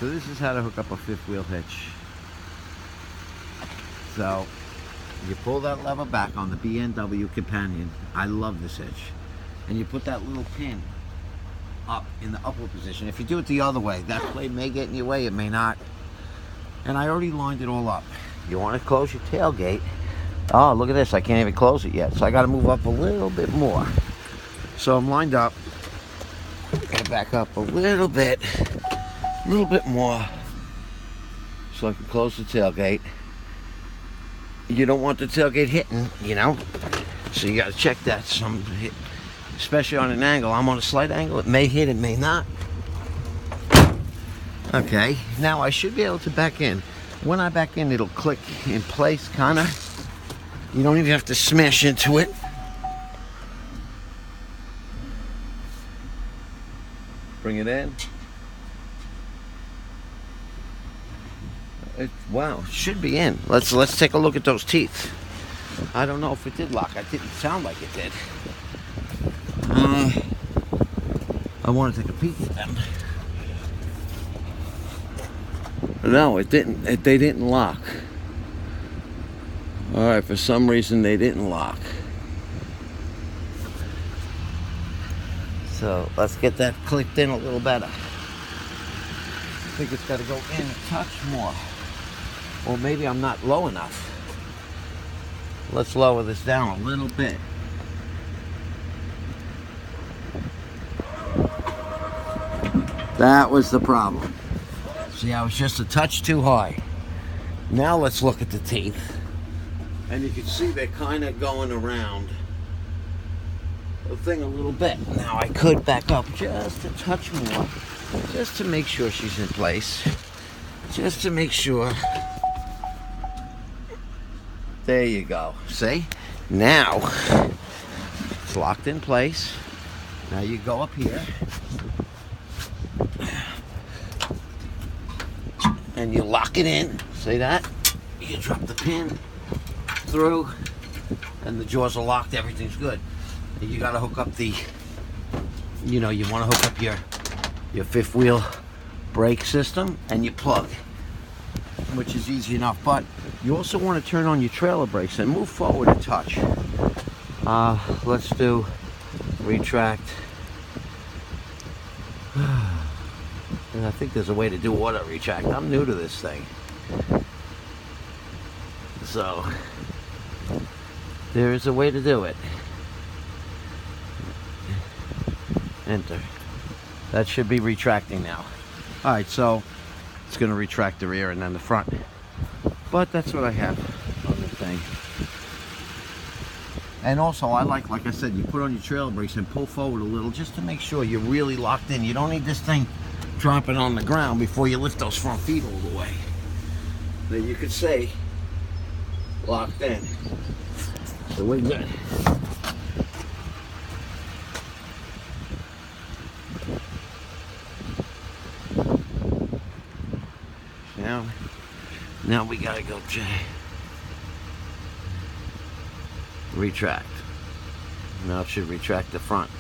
so this is how to hook up a fifth wheel hitch. So you pull that lever back on the B&W Companion. I love this hitch. And you put that little pin up in the upward position. If you do it the other way, that plate may get in your way, it may not. And I already lined it all up. You want to close your tailgate. Oh, look at this, I can't even close it yet. So I got to move up a little bit more. So I'm lined up. Gotta back up a little bit more so I can close the tailgate. You don't want the tailgate hitting, you know, so you got to check that. Some hit, especially on an angle. I'm on a slight angle. It may hit, it may not. Okay, now I should be able to back in. When I back in, it'll click in place, kind of. You don't even have to smash into it. Bring it in. Wow, it should be in. Let's take a look at those teeth. I don't know if it did lock. It didn't sound like it did. I want to take a peek at them. No, it didn't. They didn't lock. All right, for some reason they didn't lock. So let's get that clicked in a little better. I think it's got to go in a touch more. Or maybe I'm not low enough. Let's lower this down a little bit. That was the problem. See, I was just a touch too high. Now let's look at the teeth. And you can see they're kind of going around the thing a little bit. Now I could back up just a touch more, just to make sure she's in place. Just to make sure. There you go. See? Now it's locked in place. Now you go up here and you lock it in. See that? You drop the pin through and the jaws are locked. Everything's good. You got to hook up the, you know, you want to hook up your fifth wheel brake system and your plug, which is easy enough. But you also want to turn on your trailer brakes and move forward a touch. Let's do retract. And I think there's a way to do auto retract. I'm new to this thing. So there is a way to do it. Enter. That should be retracting now. Alright, so it's going to retract the rear and then the front. But that's what I have on the thing. And also I like I said, you put on your trailer brakes and pull forward a little just to make sure you're really locked in. You don't need this thing dropping on the ground before you lift those front feet all the way. Then you could say locked in. So we're good. Now we gotta go retract. Now it should retract the front.